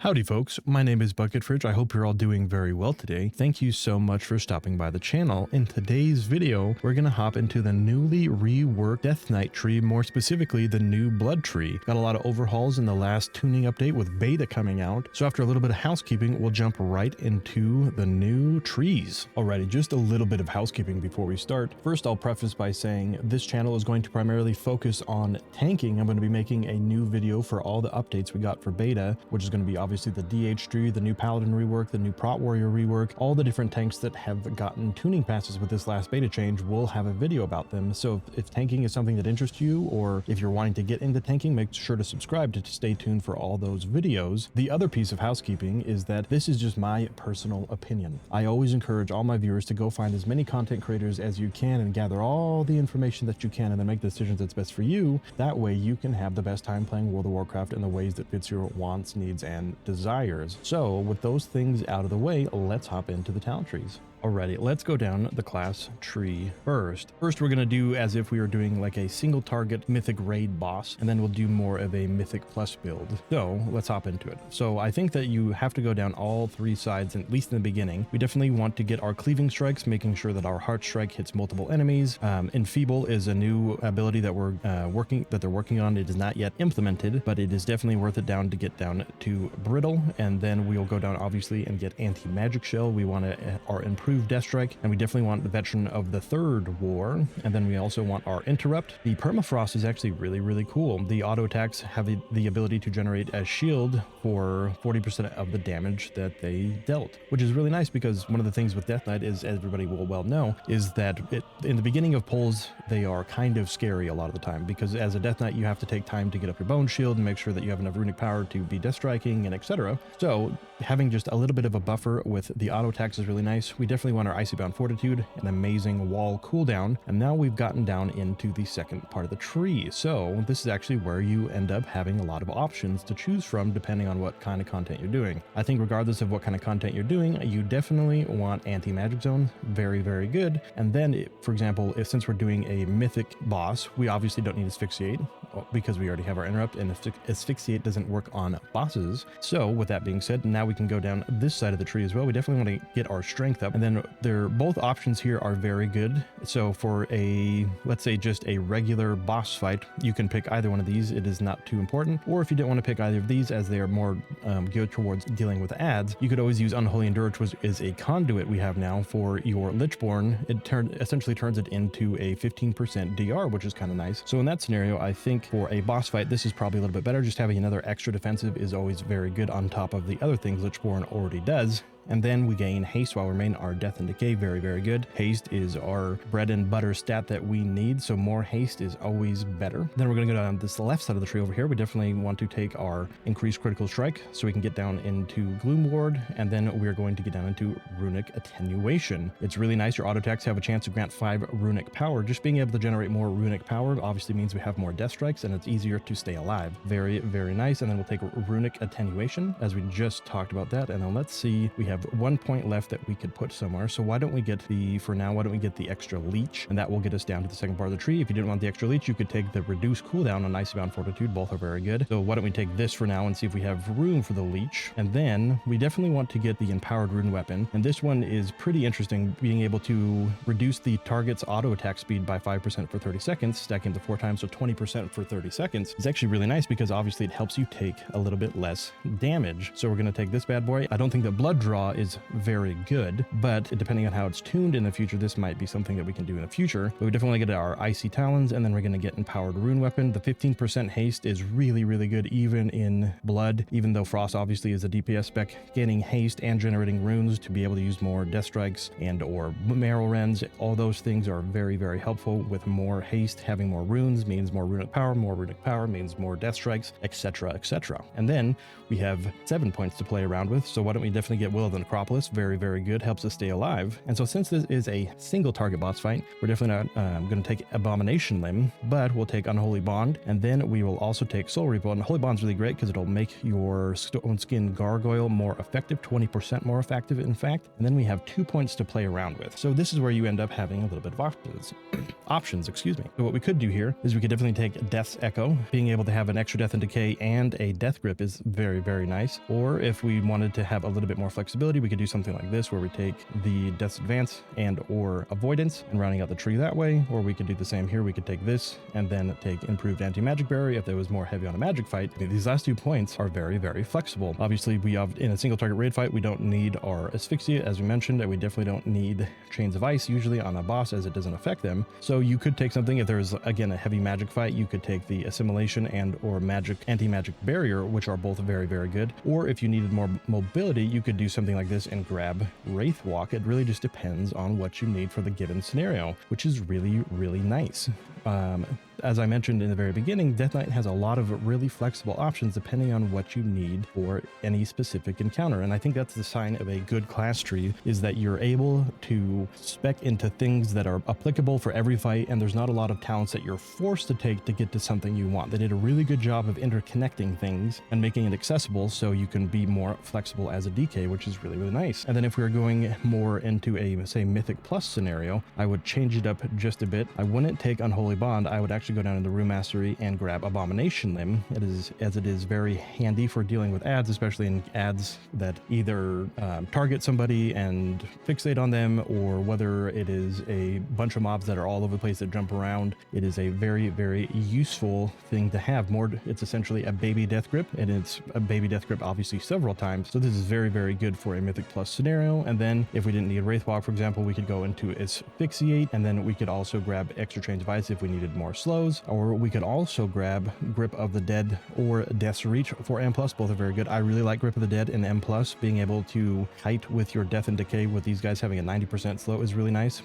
Howdy folks, my name is Bucket Fridge. I hope you're all doing very well today. Thank you so much for stopping by the channel. In today's video, we're going to hop into the newly reworked Death Knight tree, more specifically the new Blood tree. Got a lot of overhauls in the last tuning update with beta coming out. So after a little bit of housekeeping, we'll jump right into the new trees. Alrighty, just a little bit of housekeeping before we start. First, I'll preface by saying this channel is going to primarily focus on tanking. I'm going to be making a new video for all the updates we got for beta, which is going to be obviously the DH tree, the new Paladin rework, the new Prot Warrior rework, all the different tanks that have gotten tuning passes with this last beta change. We'll have a video about them. So if tanking is something that interests you, or if you're wanting to get into tanking, make sure to subscribe to stay tuned for all those videos. The other piece of housekeeping is that this is just my personal opinion. I always encourage all my viewers to go find as many content creators as you can and gather all the information that you can and then make the decisions that's best for you. That way you can have the best time playing World of Warcraft in the ways that fits your wants, needs, and desires. So with those things out of the way, let's hop into the talent trees. Alrighty, let's go down the class tree first. First, we're going to do as if we were doing like a single target mythic raid boss, and then we'll do more of a mythic plus build. So let's hop into it. So I think that you have to go down all three sides, at least in the beginning. We definitely want to get our cleaving strikes, making sure that our heart strike hits multiple enemies. Enfeeble is a new ability that they're working on. It is not yet implemented, but it is definitely worth it down to get down to brittle, and then we'll go down obviously and get anti-magic shell. We want our improved Death Strike, and we definitely want the veteran of the Third War, and then we also want our interrupt. The permafrost is actually really cool. The auto attacks have the ability to generate a shield for 40% of the damage that they dealt, which is really nice because one of the things with Death Knight is, as everybody will well know, is that in the beginning of pulls they are kind of scary a lot of the time, because as a Death Knight you have to take time to get up your bone shield and make sure that you have enough runic power to be death striking and etc. So having just a little bit of a buffer with the auto attacks is really nice. We definitely want our Icybound Fortitude, an amazing wall cooldown, and now we've gotten down into the second part of the tree. So this is actually where you end up having a lot of options to choose from depending on what kind of content you're doing. I think regardless of what kind of content you're doing, you definitely want anti-magic zone, very good. And then for example, since we're doing a mythic boss, we obviously don't need asphyxiate because we already have our interrupt, and asphyxiate doesn't work on bosses. So with that being said, now we can go down this side of the tree as well. We definitely want to get our strength up, and then both options here are very good. So for let's say just a regular boss fight, you can pick either one of these. It is not too important. Or if you don't want to pick either of these, as they are more geared towards dealing with ads, you could always use Unholy Endurance, which is a conduit we have now for your Lichborn. It essentially turns it into a 15% DR, which is kind of nice. So in that scenario, I think for a boss fight, this is probably a little bit better. Just having another extra defensive is always very good on top of the other things Lichborn already does. And then we gain haste while we remain our death and decay, very good. Haste is our bread and butter stat that we need, so more haste is always better. Then we're going to go down this left side of the tree over here. We definitely want to take our increased critical strike so we can get down into Gloom Ward, and then we're going to get down into runic attenuation. It's really nice. Your auto attacks have a chance to grant 5 runic power. Just being able to generate more runic power obviously means we have more death strikes and it's easier to stay alive. Very nice. And then we'll take runic attenuation, as we just talked about that. And then let's see, we have 1 point left that we could put somewhere. So why don't we get the extra leech, and that will get us down to the second part of the tree. If you didn't want the extra leech, you could take the reduced cooldown on Icybound Fortitude. Both are very good. So why don't we take this for now and see if we have room for the leech. And then we definitely want to get the empowered rune weapon. And this one is pretty interesting, being able to reduce the target's auto attack speed by 5% for 30 seconds, stacking to 4 times, so 20% for 30 seconds. It's actually really nice because obviously it helps you take a little bit less damage. So we're going to take this bad boy. I don't think that blood draw is very good, but depending on how it's tuned in the future, this might be something that we can do in the future. But we definitely get our icy talons, and then we're going to get empowered rune weapon. The 15% haste is really good even in blood, even though frost obviously is a DPS spec. Gaining haste and generating runes to be able to use more death strikes and or marrow rends, all those things are very helpful. With more haste, having more runes means more runic power means more death strikes, etc. And then we have 7 points to play around with, so why don't we definitely get Will of the Necropolis. Very, very good. Helps us stay alive. And so since this is a single target boss fight, we're definitely not going to take Abomination Limb, but we'll take Unholy Bond, and then we will also take Soul Repo. And Holy Bond's really great because it'll make your Stone Skin Gargoyle more effective, 20% more effective, in fact. And then we have 2 points to play around with. So this is where you end up having a little bit of options, excuse me. So what we could do here is we could definitely take Death's Echo. Being able to have an extra Death and Decay and a Death Grip is very, very nice. Or if we wanted to have a little bit more flexibility, we could do something like this, where we take the Death's Advance and or Avoidance and rounding out the tree that way. Or we could do the same here. We could take this and then take Improved Anti-Magic Barrier if there was more heavy on a magic fight. These last 2 points are very, very flexible. Obviously, we have in a single target raid fight, we don't need our Asphyxia, as we mentioned, and we definitely don't need Chains of Ice usually on a boss, as it doesn't affect them. So you could take something, if there's again a heavy magic fight, you could take the Assimilation and or Magic Anti-Magic Barrier, which are both very, very good. Or if you needed more mobility, you could do something like this and grab Wraith Walk. It really just depends on what you need for the given scenario, which is really, really nice. As I mentioned in the very beginning, Death Knight has a lot of really flexible options depending on what you need for any specific encounter. And I think that's the sign of a good class tree, is that you're able to spec into things that are applicable for every fight, and there's not a lot of talents that you're forced to take to get to something you want. They did a really good job of interconnecting things and making it accessible so you can be more flexible as a DK, which is really, really nice. And then if we were going more into a, say, Mythic Plus scenario, I would change it up just a bit. I wouldn't take Unholy Bond. I would actually go down into Rune Mastery and grab Abomination Limb. It is very handy for dealing with ads, especially in ads that either target somebody and fixate on them, or whether it is a bunch of mobs that are all over the place that jump around. It is a very, very useful thing to have. It's essentially a baby Death Grip, and it's a baby Death Grip obviously several times. So this is very, very good for a Mythic Plus scenario. And then if we didn't need Wraithwalk, for example, we could go into Asphyxiate, and then we could also grab extra Chains of Ice if we needed more slows, or we could also grab Grip of the Dead or Death's Reach for M+. Both are very good. I really like Grip of the Dead and M+. Being able to kite with your Death and Decay with these guys having a 90% slow is really nice.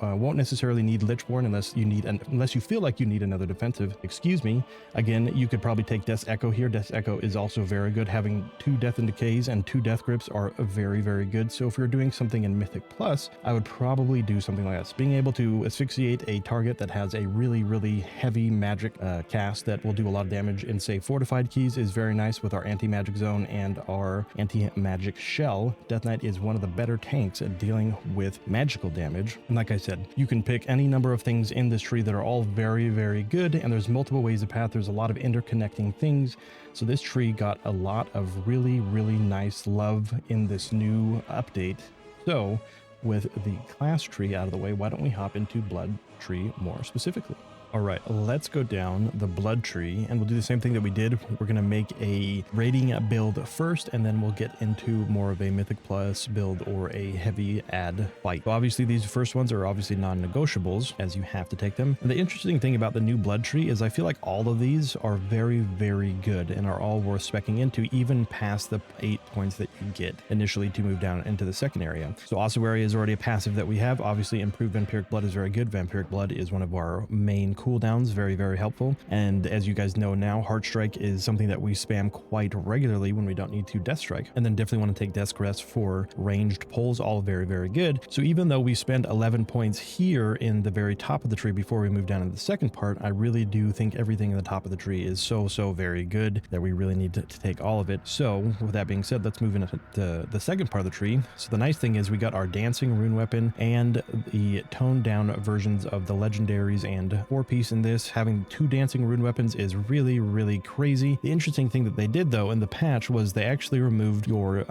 Won't necessarily need Lichborn unless you feel like you need another defensive. Excuse me. Again, you could probably take Death's Echo here. Death's Echo is also very good. Having 2 Death and Decays and 2 Death Grips are very, very good. So if you're doing something in Mythic Plus, I would probably do something like this. Being able to asphyxiate a target that has a really, really heavy magic cast that will do a lot of damage in, say, Fortified Keys is very nice with our Anti-Magic Zone and our Anti-Magic Shell. Death Knight is one of the better tanks at dealing with magical damage. And like I said, you can pick any number of things in this tree that are all very, very good, and there's multiple ways of path. There's a lot of interconnecting things. So this tree got a lot of really, really nice love in this new update. So with the class tree out of the way, why don't we hop into Blood Tree more specifically? All right, let's go down the Blood Tree, and we'll do the same thing that we did. We're going to make a raiding build first, and then we'll get into more of a Mythic Plus build or a heavy ad fight. So obviously, these first ones are obviously non-negotiables, as you have to take them. And the interesting thing about the new Blood Tree is I feel like all of these are very, very good and are all worth speccing into, even past the 8 points that you get initially to move down into the second area. So Ossuary is already a passive that we have. Obviously, Improved Vampiric Blood is very good. Vampiric Blood is one of our main cooldowns, very, very helpful. And as you guys know now, Heartstrike is something that we spam quite regularly when we don't need to Death Strike. And then definitely want to take Death Caress for ranged pulls, all very, very good. So even though we spend 11 points here in the very top of the tree before we move down into the second part, I really do think everything in the top of the tree is so very good that we really need to take all of it. So with that being said, let's move into the second part of the tree. So the nice thing is we got our Dancing Rune Weapon and the toned down versions of the legendaries and 4-piece in this. Having 2 Dancing Rune Weapons is really, really crazy. The interesting thing that they did though in the patch was they actually removed your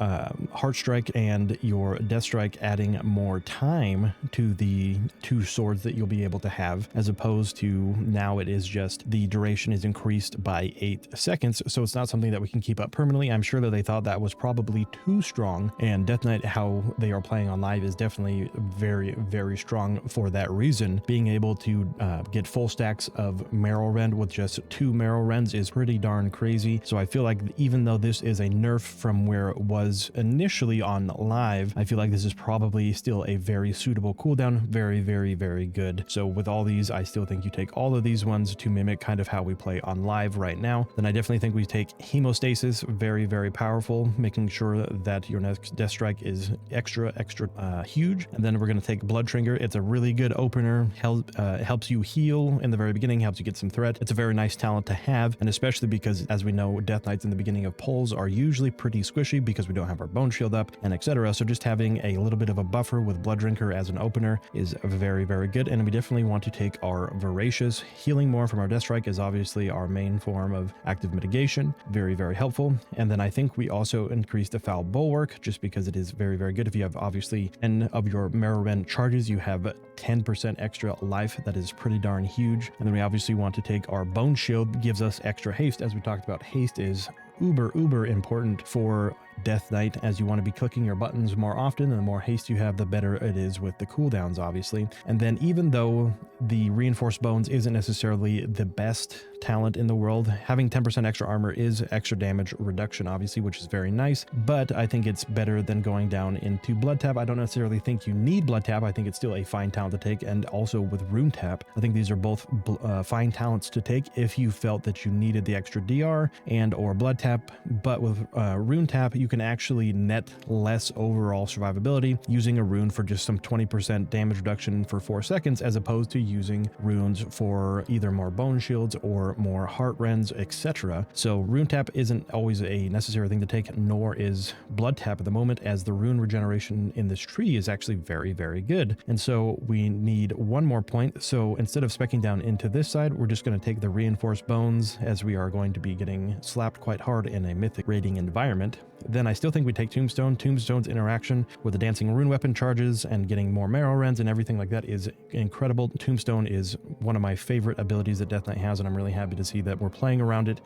Heartstrike and your Death Strike, adding more time to the 2 swords that you'll be able to have, as opposed to now it is just the duration is increased by 8 seconds. So it's not something that we can keep up permanently. I'm sure that they thought that was probably too strong, and Death Knight, how they are playing on live, is definitely very, very strong for that reason. Being able to get full full stacks of Marrow Rend with just 2 Marrow Rends is pretty darn crazy. So I feel like even though this is a nerf from where it was initially on live, I feel like this is probably still a very suitable cooldown. Very, very, very good. So with all these, I still think you take all of these ones to mimic kind of how we play on live right now. Then I definitely think we take Hemostasis, very, very powerful, making sure that your next Death Strike is extra huge. And then we're going to take Blood Trigger. It's a really good opener, helps you heal in the very beginning, helps you get some threat. It's a very nice talent to have, and especially because, as we know, Death Knights in the beginning of pulls are usually pretty squishy because we don't have our Bone Shield up and etc. So just having a little bit of a buffer with Blood Drinker as an opener is very, very good. And we definitely want to take our Voracious. Healing more from our Death Strike is obviously our main form of active mitigation. Very, very helpful. And then I think we also increase the Foul Bulwark just because it is very, very good. If you have obviously 10 of your Marrow Rend charges, you have 10% extra life. That is pretty darn huge. And then we obviously want to take our Bone Shield, gives us extra haste. As we talked about, haste is uber important for Death Knight, as you want to be clicking your buttons more often, and the more haste you have, the better it is with the cooldowns, obviously. And then even though the Reinforced Bones isn't necessarily the best talent in the world, having 10% extra armor is extra damage reduction, obviously, which is very nice, but I think it's better than going down into Blood Tap. I don't necessarily think you need Blood Tap. I think it's still a fine talent to take, and also with Rune Tap, I think these are both fine talents to take if you felt that you needed the extra DR and or Blood Tap. But with Rune Tap, you can actually net less overall survivability using a rune for just some 20% damage reduction for 4 seconds, as opposed to using runes for either more Bone Shields or more Heart Rends, etc. So Rune Tap isn't always a necessary thing to take, nor is Blood Tap at the moment, as the rune regeneration in this tree is actually very, very good. And so we need one more point. So instead of speccing down into this side, we're just going to take the Reinforced Bones, as we are going to be getting slapped quite hard in a mythic raiding environment. Then I still think we take Tombstone. Tombstone's interaction with the Dancing Rune Weapon charges and getting more Marrow Rends and everything like that is incredible. Tombstone is one of my favorite abilities that Death Knight has, and I'm really happy to see that we're playing around it.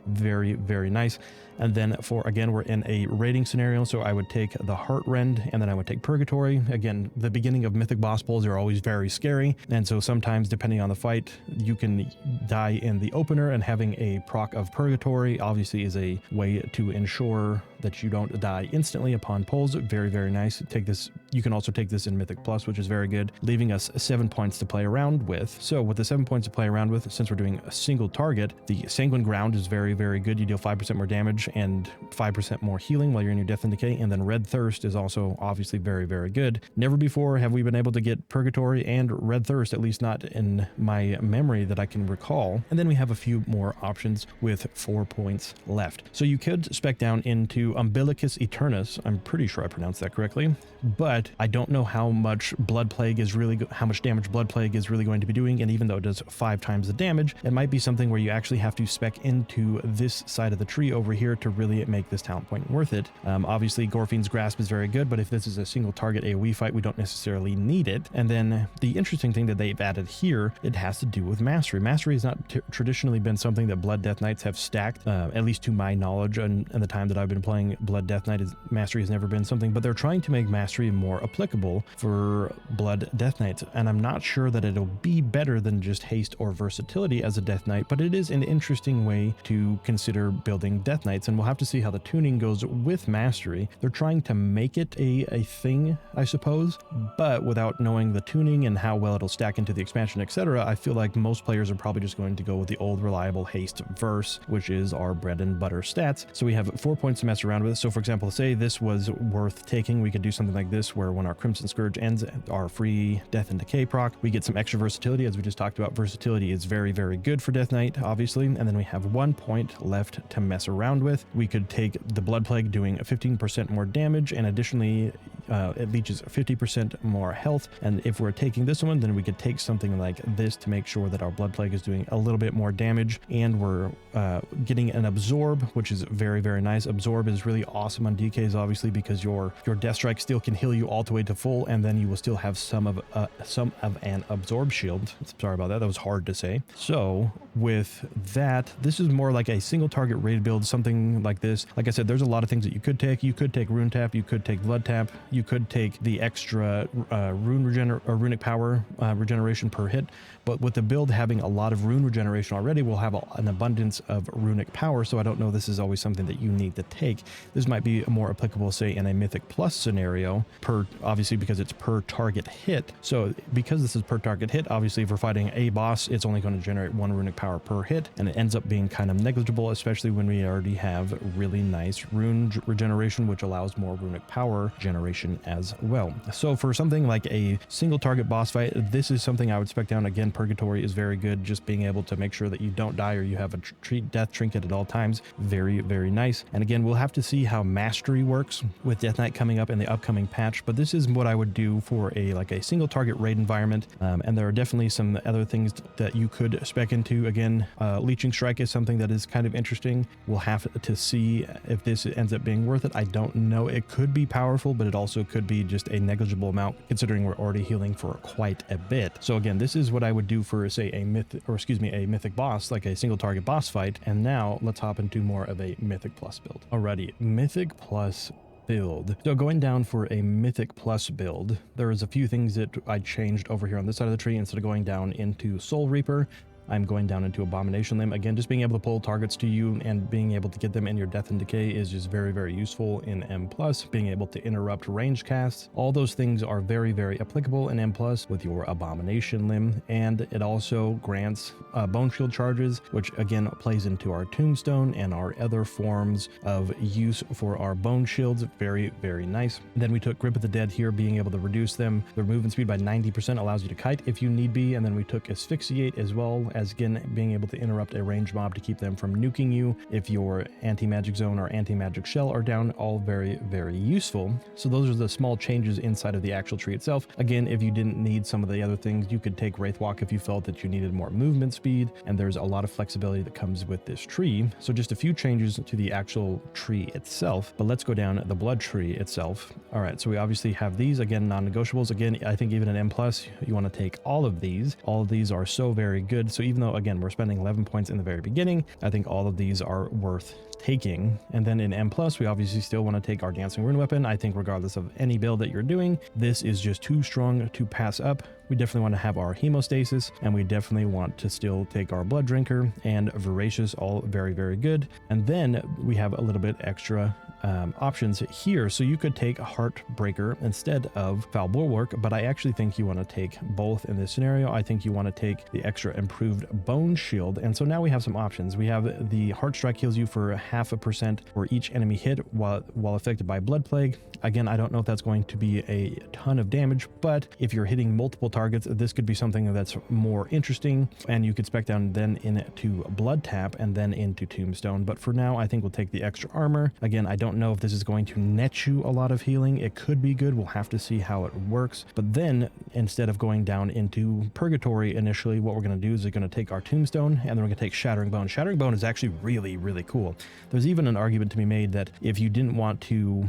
Very, very nice. And then again, we're in a raiding scenario, so I would take the Heart Rend, and then I would take Purgatory. Again, the beginning of Mythic boss pulls are always very scary, and so sometimes, depending on the fight, you can die in the opener, and having a proc of Purgatory obviously is a way to ensure that you don't die instantly upon pulls. Very, very nice. Take this. You can also take this in Mythic Plus, which is very good, leaving us 7 points to play around with. So with the 7 points to play around with, since we're doing a single target, the Sanguine Ground is very, very good. You deal 5% more damage and 5% more healing while you're in your Death and Decay. And then Red Thirst is also obviously very, very good. Never before have we been able to get Purgatory and Red Thirst, at least not in my memory that I can recall. And then we have a few more options with 4 points left. So you could spec down into Umbilicus Eternus. I'm pretty sure I pronounced that correctly, but I don't know how much Blood Plague is really, how much damage Blood Plague is really going to be doing. And even though it does 5 times the damage, it might be something where you actually have to spec into this side of the tree over here to really make this talent point worth it. Obviously, Gorfine's Grasp is very good, but if this is a single target AoE fight, we don't necessarily need it. And then the interesting thing that they've added here, it has to do with Mastery. Mastery has not traditionally been something that Blood Death Knights have stacked, at least to my knowledge, and the time that I've been playing Blood Death Knight, Mastery has never been something, but they're trying to make Mastery more applicable for Blood Death Knights, and I'm not sure that it'll be better than just haste or versatility as a Death Knight, but it is an interesting way to consider building Death Knights, and we'll have to see how the tuning goes with Mastery. They're trying to make it a thing, I suppose, but without knowing the tuning and how well it'll stack into the expansion, etc., I feel like most players are probably just going to go with the old reliable haste verse, which is our bread and butter stats. So we have 4 points to mess around with. So for example, say this was worth taking, we could do something like this, where when our Crimson Scourge ends, our free Death and Decay proc, we get some extra versatility. As we just talked about, versatility is very, very good for Death Knight, obviously. And then we have 1 point left to mess around with. We could take the Blood Plague, doing 15% more damage, and additionally it leeches 50% more health. And if we're taking this one, then we could take something like this to make sure that our Blood Plague is doing a little bit more damage, and we're getting an Absorb, which is very, very nice. Absorb is really awesome on DKs, obviously, because your Death Strike still can heal you all the way to full, and then you will still have some of an Absorb shield. Sorry about that. That was hard to say. So with that, this is more like a single target raid build, something like this. Like I said, there's a lot of things that you could take. You could take Rune Tap, you could take Blood Tap, you you could take the extra runic power regeneration per hit, but with the build having a lot of rune regeneration already, we'll have an abundance of runic power, so I don't know this is always something that you need to take. This might be more applicable, say, in a Mythic Plus scenario, obviously because it's per target hit. So because this is per target hit, obviously if we're fighting a boss, it's only going to generate 1 runic power per hit, and it ends up being kind of negligible, especially when we already have really nice rune regeneration, which allows more runic power generation as well. So for something like a single target boss fight, this is something I would spec down. Again, Purgatory is very good, just being able to make sure that you don't die or you have a death trinket at all times. Very, very nice. And again, we'll have to see how Mastery works with Death Knight coming up in the upcoming patch, but this is what I would do for a single target raid environment. And there are definitely some other things that you could spec into. Again, Leeching Strike is something that is kind of interesting. We'll have to see if this ends up being worth it. I don't know. It could be powerful, but it also could be just a negligible amount considering we're already healing for quite a bit. So again, this is what I would do for, say, a mythic boss, like a single target boss fight. And now let's hop into more of a Mythic Plus build. Alrighty, Mythic Plus build. So going down for a Mythic Plus build, there is a few things that I changed over here on this side of the tree. Instead of going down into Soul Reaper, I'm going down into Abomination Limb. Again, just being able to pull targets to you and being able to get them in your Death and Decay is just very, very useful in M+. Being able to interrupt range casts, all those things are very, very applicable in M+ with your Abomination Limb. And it also grants Bone Shield charges, which again plays into our Tombstone and our other forms of use for our Bone Shields. Very, very nice. Then we took Grip of the Dead here, being able to reduce them. Their movement speed by 90% allows you to kite if you need be. And then we took Asphyxiate as well, as again being able to interrupt a ranged mob to keep them from nuking you if your anti-magic zone or anti-magic shell are down. All very, very useful. So those are the small changes inside of the actual tree itself. Again, if you didn't need some of the other things, you could take Wraithwalk if you felt that you needed more movement speed, and there's a lot of flexibility that comes with this tree. So just a few changes to the actual tree itself, but let's go down the blood tree itself. All right, so we obviously have these, again, non-negotiables. Again, I think even in M+, you want to take all of these. All of these are so very good. So even though, again, we're spending 11 points in the very beginning, I think all of these are worth taking. And then in M+, we obviously still want to take our Dancing Rune Weapon. I think regardless of any build that you're doing, this is just too strong to pass up. We definitely want to have our Hemostasis, and we definitely want to still take our Blood Drinker and Voracious, all very, very good. And then we have a little bit extra options here. So you could take Heartbreaker instead of Foul Bulwark, but I actually think you want to take both in this scenario. I think you want to take the extra improved Bone Shield. And so now we have some options. We have the Heart Strike heals you for 0.5% for each enemy hit while affected by Blood Plague. Again, I don't know if that's going to be a ton of damage, but if you're hitting multiple targets, this could be something that's more interesting, and you could spec down then into Blood Tap and then into Tombstone. But for now, I think we'll take the extra armor. Again, I don't know if this is going to net you a lot of healing. It could be good. We'll have to see how it works. But then instead of going down into Purgatory initially, what we're going to do is we're going to take our Tombstone, and then we're going to take Shattering Bone. Shattering Bone is actually really, really cool. There's even an argument to be made that if you didn't want to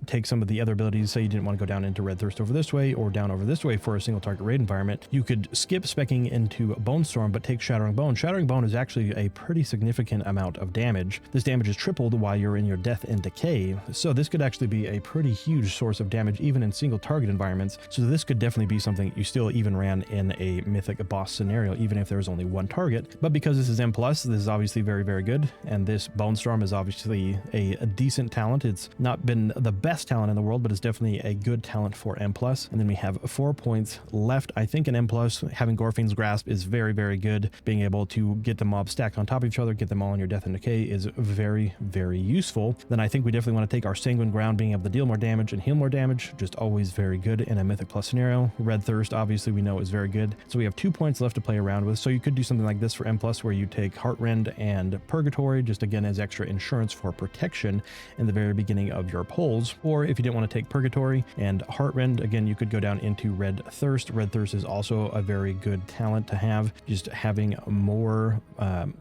take some of the other abilities, say you didn't want to go down into Red Thirst over this way or down over this way for a single target raid environment, you could skip specking into Bone Storm but take Shattering Bone. Shattering Bone is actually a pretty significant amount of damage. This damage is tripled while you're in your Death and Decay, so this could actually be a pretty huge source of damage even in single target environments. So this could definitely be something you still even ran in a Mythic boss scenario, even if there's only one target. But because this is M+, this is obviously very, very good, and this Bone Storm is obviously a decent talent. It's not been the best talent in the world, but it's definitely a good talent for M+. And then we have 4 points left. I think in M+, having Gorfine's Grasp is very, very good. Being able to get the mobs stacked on top of each other, get them all in your Death and Decay is very, very useful. Then I think we definitely want to take our Sanguine Ground, being able to deal more damage and heal more damage, just always very good in a Mythic Plus scenario. Red Thirst, obviously, we know is very good. So we have 2 points left to play around with. So you could do something like this for M+, where you take Heartrend and Purgatory, just again as extra insurance for protection in the very beginning of your pulls. Or if you didn't want to take Purgatory and Heartrend, again, you could go down into Red Thirst. Red Thirst is also a very good talent to have. Just having more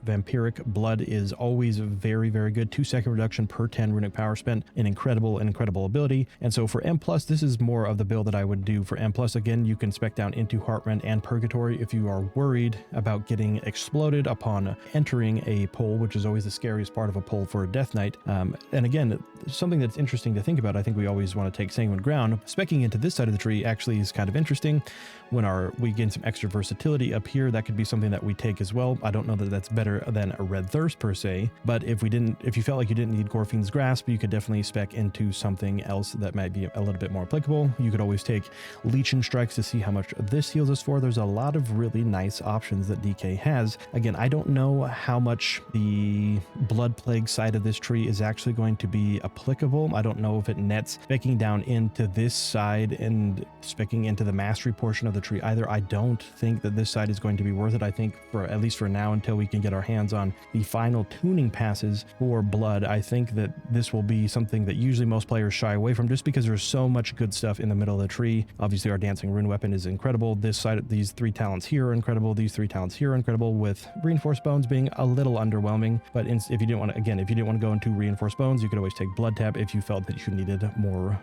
vampiric blood is always very, very good. 2-second reduction per 10 runic runic power spent, an incredible ability. And so for M+, this is more of the build that I would do for M+. Again, you can spec down into Heartrend and Purgatory if you are worried about getting exploded upon entering a pull, which is always the scariest part of a pull for a Death Knight. And again, something that's interesting to think about, I think we always want to take Sanguine Ground. Specking into this side of the tree actually is kind of interesting. When we gain some extra versatility up here, that could be something that we take as well. I don't know that that's better than a Red Thirst per se, but if you felt like you didn't need Gorfine's Grasp, you could definitely spec into something else that might be a little bit more applicable. You could always take Leeching Strikes to see how much this heals us for. There's a lot of really nice options that DK has. Again, I don't know how much the Blood Plague side of this tree is actually going to be applicable. I don't know if it nets specking down into this side and specking into the mastery portion of the tree either. I don't think that this side is going to be worth it. I think at least for now, until we can get our hands on the final tuning passes for Blood, I think that this will be something that usually most players shy away from just because there's so much good stuff in the middle of the tree. Obviously our Dancing Rune Weapon is incredible. This side, these 3 talents here are incredible. These 3 talents here are incredible, with Reinforced Bones being a little underwhelming. But if you didn't want to go into Reinforced Bones, you could always take Blood Tap if you felt that you needed more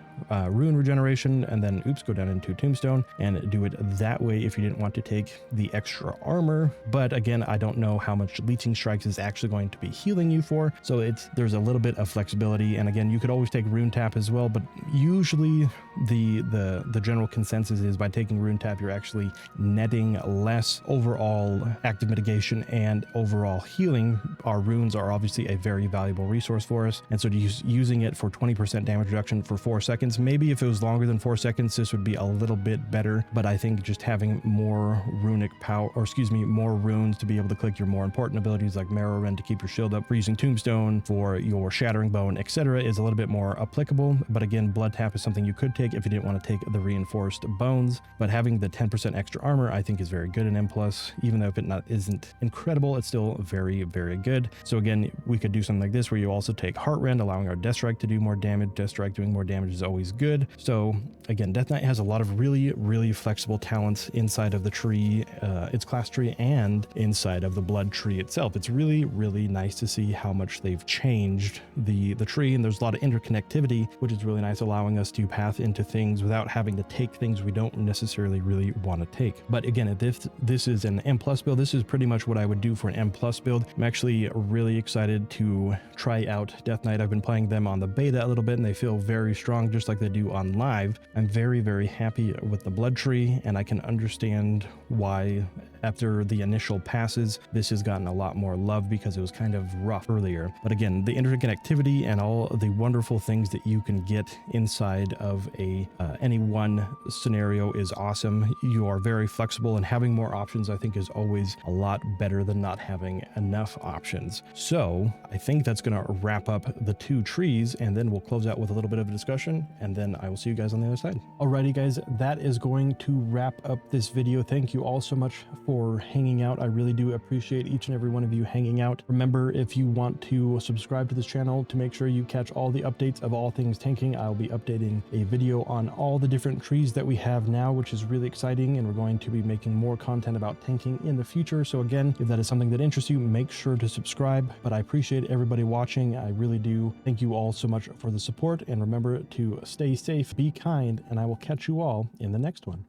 rune regeneration, and then go down into Tombstone and do it that way if you didn't want to take the extra armor. But again, I don't know how much Leeching Strikes is actually going to be healing you for, so there's a little bit of flexibility. And again, you could always take Rune Tap as well, but usually the general consensus is by taking Rune Tap, you're actually netting less overall active mitigation and overall healing. Our runes are obviously a very valuable resource for us, and so using it for 20% damage reduction for 4 seconds, maybe if it was longer than 4 seconds, this would be a little bit better. But I think just having more runic power, more runes to be able to click your more important abilities like Marrow Rend to keep your shield up, for using Tombstone for your Shattering Bone, etc., is a little bit more applicable. But again, Blood Tap is something you could take if you didn't want to take the Reinforced Bones. But having the 10% extra armor, I think, is very good in M+. Even though if it isn't incredible, it's still very, very good. So again, we could do something like this where you also take Heartrend, allowing our Death Strike to do more damage. Death Strike doing more damage is always good. So again, Death Knight has a lot of really, really flexible talents inside of the tree, its class tree, and inside of the Blood tree itself. It's really, really nice to see how much they've changed the tree, and there's a lot of interconnectivity, which is really nice, allowing us to path into things without having to take things we don't necessarily really want to take. But again, if this is an M+ build, this is pretty much what I would do for an M+ build. I'm actually really excited to try out Death Knight. I've been playing them on the beta a little bit, and they feel very strong, just like they do on live. I'm very, very happy with the Blood tree, and I can understand why after the initial passes this has gotten a lot more love, because it was kind of rough earlier. But again, the interconnectivity and all the wonderful things that you can get inside of any one scenario is awesome. You are very flexible, and having more options, I think, is always a lot better than not having enough options. So I think that's going to wrap up the 2 trees, and then we'll close out with a little bit of a discussion, and then I will see you guys on the other side. Alrighty guys, that is going to wrap up this video. Thank you all so much for hanging out. I really do appreciate each and every one of you hanging out. Remember, if you want to subscribe to this channel to make sure you catch all the updates of all things tanking, I'll be updating a video on all the different trees that we have now, which is really exciting, and we're going to be making more content about tanking in the future. So again, if that is something that interests you, make sure to subscribe. But I appreciate everybody watching. I really do. Thank you all so much for the support, and remember to stay safe, be kind, and I will catch you all in the next one.